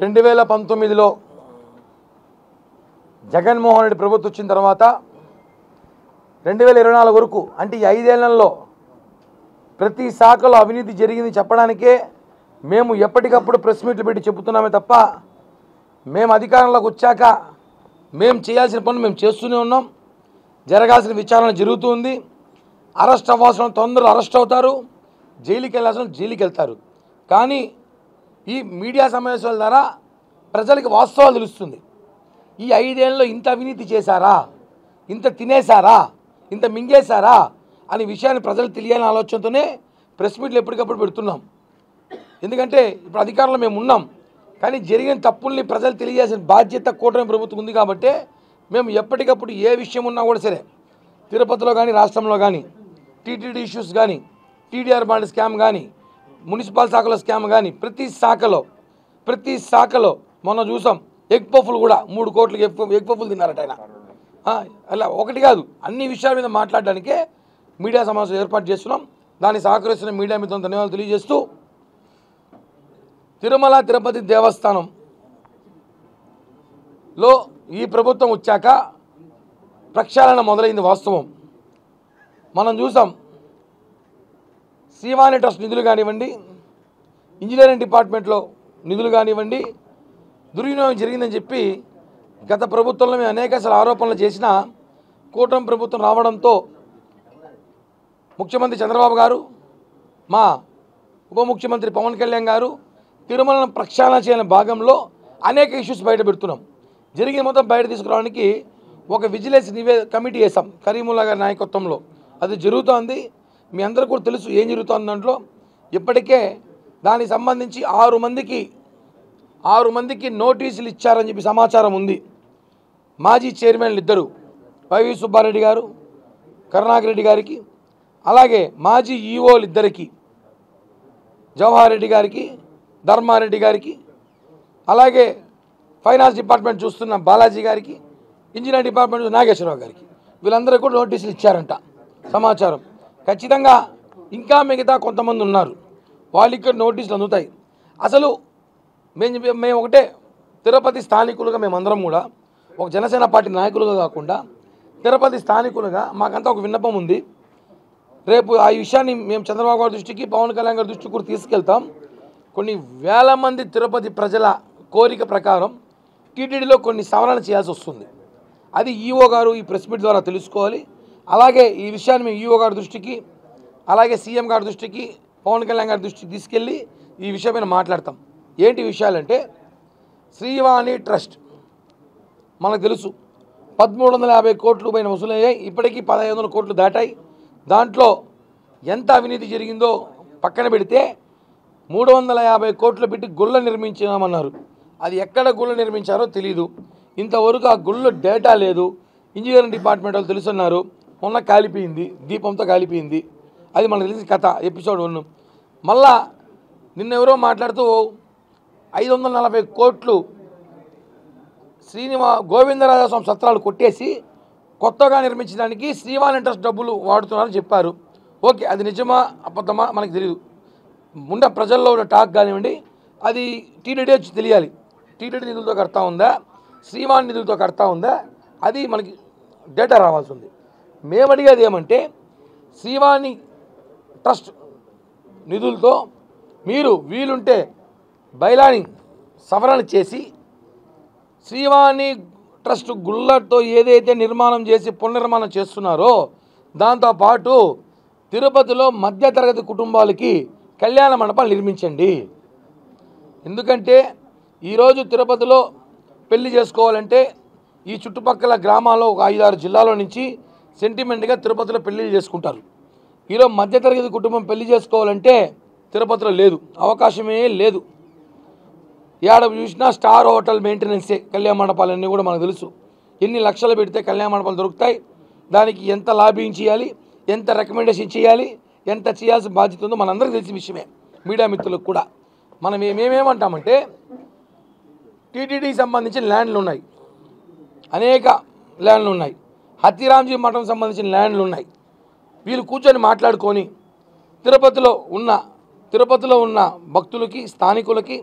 2019లో జగన్మోహన్ రెడ్డి ప్రభుత్వం వచ్చిన తర్వాత 2024 వరకు అంటే ఈ 5 ఏళ్లలో ప్రతి శాఖలో అవినీతి జరిగింది చెప్పడానికే మేము ఎప్పటికప్పుడు ప్రెస్ మీట్లు పెట్టి చెబుతున్నామే తప్ప మేము అధికారంలోకి వచ్చాక మేము చేయాల్సిన పనులు మేము చేస్తూనే ఉన్నాం. జరగాల్సిన విచారణ జరుగుతుంది. అరెస్ట్ అవ్వాల్సిన తొందరలో అరెస్ట్ అవుతారు, జైలుకి వెళ్ళాల్సిన జైలుకి వెళ్తారు. కానీ ఈ మీడియా సమావేశాల ద్వారా ప్రజలకు వాస్తవాలు తెలుస్తుంది. ఈ 5 ఏళ్లలో ఇంత అవినీతి చేశారా, ఇంత తినేశారా, ఇంత మింగేశారా అనే విషయాన్ని ప్రజలు తెలియాలని ఆలోచనతోనే ప్రెస్ మీట్లు ఎప్పటికప్పుడు పెడుతున్నాం. ఎందుకంటే ఇప్పుడు అధికారంలో మేము ఉన్నాం, కానీ జరిగిన తప్పుల్ని ప్రజలు తెలియాల్సిన బాధ్యత కూటమి ప్రభుత్వం ఉంది. కాబట్టి మేము ఎప్పటికప్పుడు ఏ విషయం ఉన్నా కూడా సరే, తిరుపతిలో కానీ రాష్ట్రంలో కానీ టీటీడీ ఇష్యూస్ కానీ, టీడీఆర్ బాండ్ స్కామ్ కానీ, మున్సిపల్ శాఖలో స్కామ్ కానీ ప్రతి శాఖలో మొన్న చూసాం. ఎగ్ పఫ్లు కూడా 3 కోట్లకి ఎగ్ పఫ్లు తిన్నారట ఆయన. అలా ఒకటి కాదు, అన్ని విషయాల మీద మాట్లాడడానికే మీడియా సమావేశం ఏర్పాటు చేస్తున్నాం. దాన్ని సహకరిస్తున్న మీడియా మిత్రులకు ధన్యవాదాలు తెలియజేస్తూ, తిరుమల తిరుపతి దేవస్థానంలో ఈ ప్రభుత్వం వచ్చాక ప్రక్షాళన మొదలైంది వాస్తవం. మనం చూసాం. శ్రీవాణి ట్రస్ట్ నిధులు కానివ్వండి, ఇంజనీరింగ్ డిపార్ట్మెంట్లో నిధులు కానివ్వండి, దుర్వినియోగం జరిగిందని చెప్పి గత ప్రభుత్వంలో మేము అనేక ఆరోపణలు చేసిన కూటమి ప్రభుత్వం రావడంతో ముఖ్యమంత్రి చంద్రబాబు గారు, మా ఉప ముఖ్యమంత్రి పవన్ కళ్యాణ్ గారు తిరుమలను ప్రక్షాళన చేయని భాగంలో అనేక ఇష్యూస్ బయట పెడుతున్నాం. జరిగిన మొత్తం బయట తీసుకురావడానికి ఒక విజిలెన్స్ కమిటీ వేసాం కరీముల్లా గారి నాయకత్వంలో. అది జరుగుతోంది. మీ అందరూ కూడా తెలుసు ఏం జరుగుతోంది. దాంట్లో ఇప్పటికే దానికి సంబంధించి 6 మందికి నోటీసులు ఇచ్చారని చెప్పి సమాచారం ఉంది. మాజీ చైర్మన్లు 2 వైవి సుబ్బారెడ్డి గారు, కరుణాకర్ రెడ్డి గారికి, అలాగే మాజీ ఈఓలు 2 జవహర్ రెడ్డి గారికి, ధర్మారెడ్డి గారికి, అలాగే ఫైనాన్స్ డిపార్ట్మెంట్ చూస్తున్న బాలాజీ గారికి, ఇంజనీరింగ్ డిపార్ట్మెంట్ నాగేశ్వరరావు గారికి, వీళ్ళందరూ కూడా నోటీసులు ఇచ్చారంట సమాచారం. ఖచ్చితంగా ఇంకా మిగతా కొంతమంది ఉన్నారు, వాళ్ళకి కూడా నోటీసులు అందుతాయి. అసలు మేము ఒకటే తిరుపతి స్థానికులుగా మేమందరం కూడా ఒక జనసేన పార్టీ నాయకులుగా కాకుండా తిరుపతి స్థానికులుగా మాకంతా ఒక విన్నపం ఉంది. రేపు ఆ విషయాన్ని మేము చంద్రబాబు గారి దృష్టికి, పవన్ కళ్యాణ్ గారి దృష్టికి కూడా తీసుకెళ్తాం. కొన్ని వేల మంది తిరుపతి ప్రజల కోరిక ప్రకారం టీటీడీలో కొన్ని సవరణ చేయాల్సి వస్తుంది. అది ఈఓ గారు ఈ ప్రెస్ మీట్ ద్వారా తెలుసుకోవాలి. అలాగే ఈ విషయాన్ని మేము ఈఓ గారి దృష్టికి, అలాగే సీఎం గారి దృష్టికి, పవన్ కళ్యాణ్ గారి దృష్టికి తీసుకెళ్ళి ఈ విషయమైన మాట్లాడతాం. ఏంటి విషయాలంటే, శ్రీవాణి ట్రస్ట్ మనకు తెలుసు 1350 కోట్లు పైన వసూలయ్యాయి. ఇప్పటికీ 1500 కోట్లు దాటాయి. దాంట్లో ఎంత అవినీతి జరిగిందో పక్కన పెడితే 350 కోట్లు పెట్టి గుళ్ళ నిర్మించామన్నారు. అది ఎక్కడ గుళ్ళ నిర్మించారో తెలీదు. ఇంతవరకు ఆ గుళ్ళ డేటా లేదు. ఇంజనీరింగ్ డిపార్ట్మెంట్ వాళ్ళు తెలుసున్నారు. మొన్న కాలిపోయింది, దీపంతో కాలిపోయింది. అది మనకు తెలిసిన కథ, ఎపిసోడ్ 1. మళ్ళా నిన్నెవరో మాట్లాడుతూ 540 కోట్లు గోవిందరాజస్వామి సత్రాలు కొట్టేసి కొత్తగా నిర్మించడానికి శ్రీవాణి ట్రస్ట్ డబ్బులు వాడుతున్నారని చెప్పారు. ఓకే, అది నిజమా అబద్ధమా మనకు తెలియదు. ప్రజల్లో ఉన్న టాక్ కానివ్వండి, అది టీటీడీ వచ్చి తెలియాలి. టీటీడీ నిధులతో కడతా ఉందా, శ్రీవాణి నిధులతో కడతా ఉందా, అది మనకి డేటా రావాల్సి ఉంది. మేము అడిగేది ఏమంటే, శ్రీవాణి ట్రస్ట్ నిధులతో మీరు వీలుంటే బైలాని సవరణ చేసి శ్రీవాణి ట్రస్ట్ గుళ్ళతో ఏదైతే నిర్మాణం చేసి పునర్నిర్మాణం చేస్తున్నారో దాంతోపాటు తిరుపతిలో మధ్యతరగతి కుటుంబాలకి కళ్యాణ మండపాలు నిర్మించండి. ఎందుకంటే ఈరోజు తిరుపతిలో పెళ్లి చేసుకోవాలంటే ఈ చుట్టుపక్కల గ్రామాల్లో ఒక 5-6 జిల్లాల నుంచి సెంటిమెంట్గా తిరుపతిలో పెళ్లిళ్ళు చేసుకుంటారు. ఈరోజు మధ్యతరగతి కుటుంబం పెళ్లి చేసుకోవాలంటే తిరుపతిలో లేదు, అవకాశమే లేదు. ఏడ చూసినా స్టార్ హోటల్ మెయింటెనెన్సే కళ్యాణ మండపాలన్నీ కూడా మనకు తెలుసు. ఎన్ని లక్షలు పెడితే కళ్యాణ మండపాలు దొరుకుతాయి, దానికి ఎంత లాబింగ్ చేయాలి, ఎంత రికమెండేషన్ చేయాలి, ఎంత చేయాల్సిన బాధ్యత ఉందో మనందరికీ తెలిసిన విషయమే, మీడియా మిత్రులకు కూడా. మనం మేమేమంటామంటే, టీటీడీకి సంబంధించిన ల్యాండ్లు ఉన్నాయి, అనేక ల్యాండ్లు ఉన్నాయి, హత్తిరాంజీ మఠం సంబంధించిన ల్యాండ్లు ఉన్నాయి. వీళ్ళు కూర్చొని మాట్లాడుకొని తిరుపతిలో ఉన్న భక్తులకి, స్థానికులకి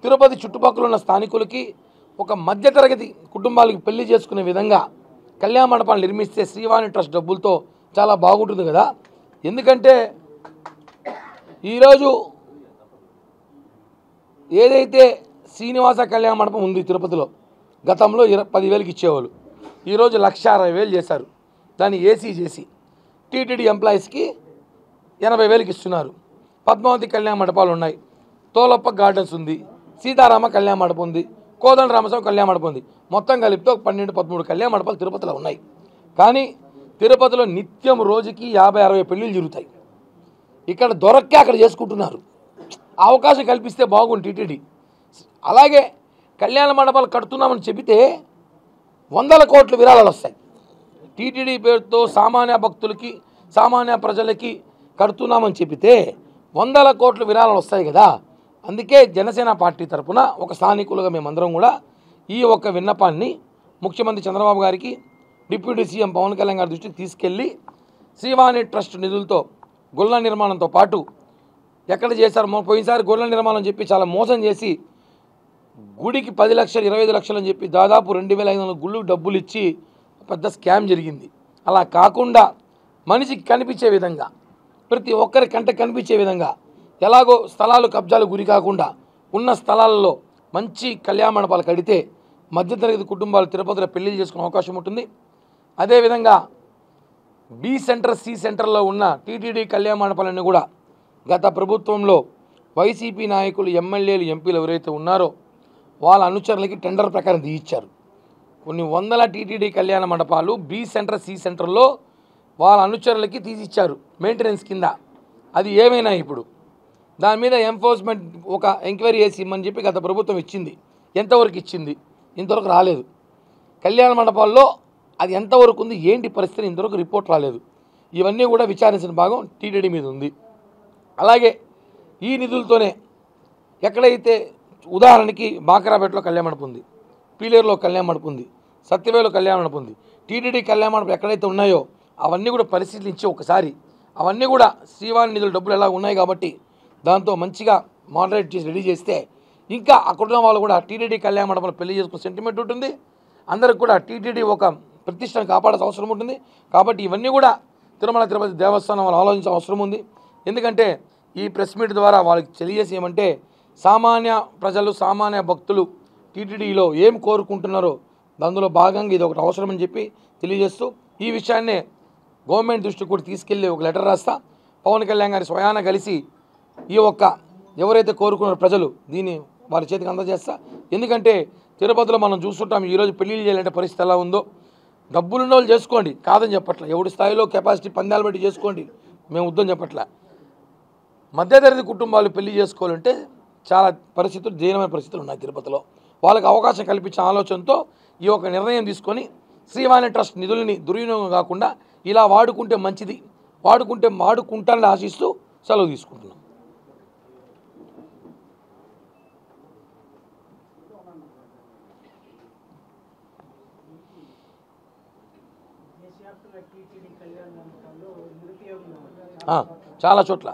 తిరుపతి చుట్టుపక్కల ఉన్న స్థానికులకి ఒక మధ్యతరగతి కుటుంబాలకి పెళ్లి చేసుకునే విధంగా కళ్యాణ మండపాలు నిర్మిస్తే శ్రీవాణి ట్రస్ట్ డబ్బులతో చాలా బాగుంటుంది కదా. ఎందుకంటే ఈరోజు ఏదైతే శ్రీనివాస కళ్యాణ మండపం ఉంది తిరుపతిలో, గతంలో 10,000కి ఇచ్చేవాళ్ళు, ఈరోజు 1,60,000 చేశారు. దాన్ని ఏసీ చేసి టీటీడీ ఎంప్లాయీస్కి 80,000కి ఇస్తున్నారు. పద్మావతి కళ్యాణ మండపాలు ఉన్నాయి, తోలప్ప గార్డెన్స్ ఉంది, సీతారామ కళ్యాణ మండపం ఉంది, కోదండ రామస్వామి కళ్యాణ మండపం ఉంది. మొత్తం కలిపితే 12-13 కళ్యాణ మండపాలు తిరుపతిలో ఉన్నాయి. కానీ తిరుపతిలో నిత్యం రోజుకి 50-60 పెళ్ళిళ్ళు జరుగుతాయి. ఇక్కడ దొరక్కే అక్కడ చేసుకుంటున్నారు. అవకాశం కల్పిస్తే బాగుంది టీటీడీ. అలాగే కళ్యాణ మండపాలు కడుతున్నామని చెబితే 100 కోట్ల విరాళాలు వస్తాయి. టీటీడీ పేరుతో సామాన్య భక్తులకి సామాన్య ప్రజలకి కడుతున్నామని చెబితే 100 కోట్ల విరాళాలు వస్తాయి కదా. అందుకే జనసేన పార్టీ తరఫున ఒక స్థానికులుగా మేమందరం కూడా ఈ ఒక్క విన్నపాన్ని ముఖ్యమంత్రి చంద్రబాబు గారికి, డిప్యూటీ సీఎం పవన్ కళ్యాణ్ గారి దృష్టికి తీసుకెళ్ళి శ్రీవాణి ట్రస్ట్ నిధులతో గుళ్ళ నిర్మాణంతో పాటు ఎక్కడ చేశారు, పోయినసారి గుళ్ళ నిర్మాణం చెప్పి చాలా మోసం చేసి గుడికి 10 లక్షలు 25 లక్షలు అని చెప్పి దాదాపు 2,500 గుళ్ళకు డబ్బులు ఇచ్చి పెద్ద స్కామ్ జరిగింది. అలా కాకుండా మనిషికి కనిపించే విధంగా, ప్రతి ఒక్కరి కంటే కనిపించే విధంగా, ఎలాగో స్థలాలు కబ్జాలు గురి కాకుండా ఉన్న స్థలాలలో మంచి కళ్యాణ మండపాలు కడితే మధ్యతరగతి కుటుంబాలు తిరుపతిలో పెళ్లిళ్ళు చేసుకునే అవకాశం ఉంటుంది. అదేవిధంగా బి సెంటర్ సి సెంటర్లో ఉన్న టీటీడీ కళ్యాణ మండపాలన్నీ కూడా గత ప్రభుత్వంలో వైసీపీ నాయకులు ఎమ్మెల్యేలు ఎంపీలు ఎవరైతే ఉన్నారో వాళ్ళ అనుచరులకి టెండర్ ప్రకారం తీయించారు. కొన్ని వందల టీటీడీ కళ్యాణ మండపాలు బి సెంటర్ సి సెంటర్లో వాళ్ళ అనుచరులకి తీసిచ్చారు మెయింటెనెన్స్ కింద. అది ఏమైనా ఇప్పుడు దాని మీద ఎన్ఫోర్స్మెంట్ ఒక ఎంక్వైరీ చేసి ఇమ్మని చెప్పి గత ప్రభుత్వం ఇచ్చింది. ఎంతవరకు ఇచ్చింది? ఇంతవరకు రాలేదు. కళ్యాణ మండపాల్లో అది ఎంతవరకు ఉంది, ఏంటి పరిస్థితి, ఇంతవరకు రిపోర్ట్ రాలేదు. ఇవన్నీ కూడా విచారించిన భాగం టీటీడీ మీద ఉంది. అలాగే ఈ నిధులతోనే ఎక్కడైతే ఉదాహరణకి బాకరాపేటలో కళ్యాణ మండపం ఉంది, పీలేరులో కళ్యాణ మండపం ఉంది, సత్యవేలో కళ్యాణ మండపం ఉంది. టీటీడీ కళ్యాణ మండపం ఎక్కడైతే ఉన్నాయో అవన్నీ కూడా పరిశీలించి ఒకసారి అవన్నీ కూడా శ్రీవాణి నిధుల డబ్బులు ఎలా ఉన్నాయి కాబట్టి దాంతో మంచిగా మోడరేట్ చేసి రెడీ చేస్తే ఇంకా అక్కడున్న వాళ్ళు కూడా టీటీడీ కళ్యాణ మండపంలో పెళ్లి చేసుకునే సెంటిమెంట్ ఉంటుంది. అందరికి కూడా టీటీడీ ఒక ప్రతిష్టను కాపాడాల్సిన అవసరం ఉంటుంది. కాబట్టి ఇవన్నీ కూడా తిరుమల తిరుపతి దేవస్థానం వాళ్ళు ఆలోచించాల్సిన అవసరం ఉంది. ఎందుకంటే ఈ ప్రెస్ మీట్ ద్వారా వాళ్ళకి తెలియజేసి ఏమంటే సామాన్య ప్రజలు సామాన్య భక్తులు టీటీడీలో ఏం కోరుకుంటున్నారో అందులో భాగంగా ఇది ఒకటి అవసరమని చెప్పి తెలియజేస్తూ ఈ విషయాన్నే గవర్నమెంట్ దృష్టికి కూడా తీసుకెళ్ళి ఒక లెటర్ రాస్తా. పవన్ కళ్యాణ్ గారి స్వయాన కలిసి ఈ ఒక్క ఎవరైతే కోరుకున్నారో ప్రజలు దీన్ని వారి చేతికి అందజేస్తా. ఎందుకంటే తిరుపతిలో మనం చూస్తుంటాం ఈరోజు పెళ్లిళ్ళు చేయాలంటే పరిస్థితి ఎలా ఉందో. డబ్బులున్న వాళ్ళు చేసుకోండి, కాదని చెప్పట్ల. ఎవడి స్థాయిలో కెపాసిటీ పందాలు బట్టి చేసుకోండి, మేము వద్దని చెప్పట్ల. మధ్యతరగతి కుటుంబాలు పెళ్లి చేసుకోవాలంటే చాలా పరిస్థితులు దీనమైన పరిస్థితులు ఉన్నాయి తిరుపతిలో. వాళ్ళకి అవకాశం కల్పించిన ఆలోచనతో ఈ ఒక నిర్ణయం తీసుకొని శ్రీవాణి ట్రస్ట్ నిధులని దుర్వినియోగం కాకుండా ఇలా వాడుకుంటే మంచిది, వాడుకుంటానని ఆశిస్తూ సెలవు తీసుకుంటున్నాం. చాలా చోట్ల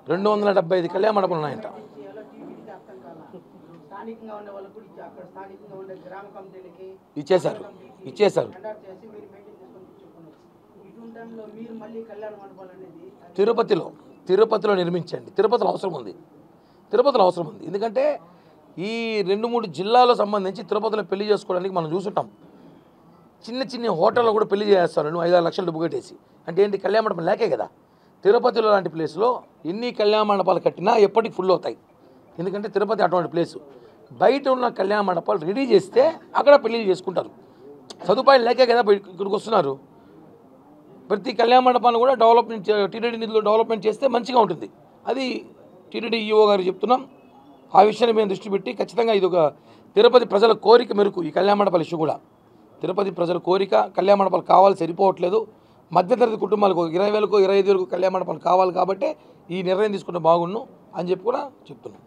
275 కళ్యాణ మండపాలు ఉన్నాయంట. ఇచ్చేశారు. తిరుపతిలో నిర్మించండి. తిరుపతిలో అవసరం ఉంది. ఎందుకంటే ఈ 2-3 జిల్లాలకు సంబంధించి తిరుపతిలో పెళ్లి చేసుకోవడానికి మనం చూసుంటాం. చిన్న హోటల్లో కూడా పెళ్లి చేస్తారు 5-6 లక్షలు డబ్బు కట్టేసి. అంటే ఏంటి, కళ్యాణ మండపం లేకే కదా. తిరుపతిలో లాంటి ప్లేస్లో ఎన్ని కళ్యాణ మండపాలు కట్టినా ఎప్పటికి ఫుల్ అవుతాయి. ఎందుకంటే తిరుపతి అటువంటి ప్లేసు. బయట ఉన్న కళ్యాణ మండపాలు రెడీ చేస్తే అక్కడ పెళ్లిళ్ళు చేసుకుంటారు. సదుపాయం లేకే కదా ఇక్కడికి వస్తున్నారు. ప్రతి కళ్యాణ మండపాన్ని కూడా డెవలప్మెంట్ టీటీడీ నిధులు డెవలప్మెంట్ చేస్తే మంచిగా ఉంటుంది. అది టీటీడీ ఈఓ గారు చెప్తున్నాం. ఆ విషయాన్ని మేము దృష్టి పెట్టి ఖచ్చితంగా ఇది ఒక తిరుపతి ప్రజల కోరిక మేరకు ఈ కళ్యాణ మండపాల ఇష్యూ కూడా తిరుపతి ప్రజల కోరిక. కళ్యాణ మండపాలు కావాలి, సరిపోవట్లేదు. మధ్యతరగతి కుటుంబాలకు 20,000 25,000 కళ్యాణ మండపాలు కావాలి. కాబట్టి ఈ నిర్ణయం తీసుకుంటే బాగుండు అని చెప్పి కూడా చెప్తున్నాం.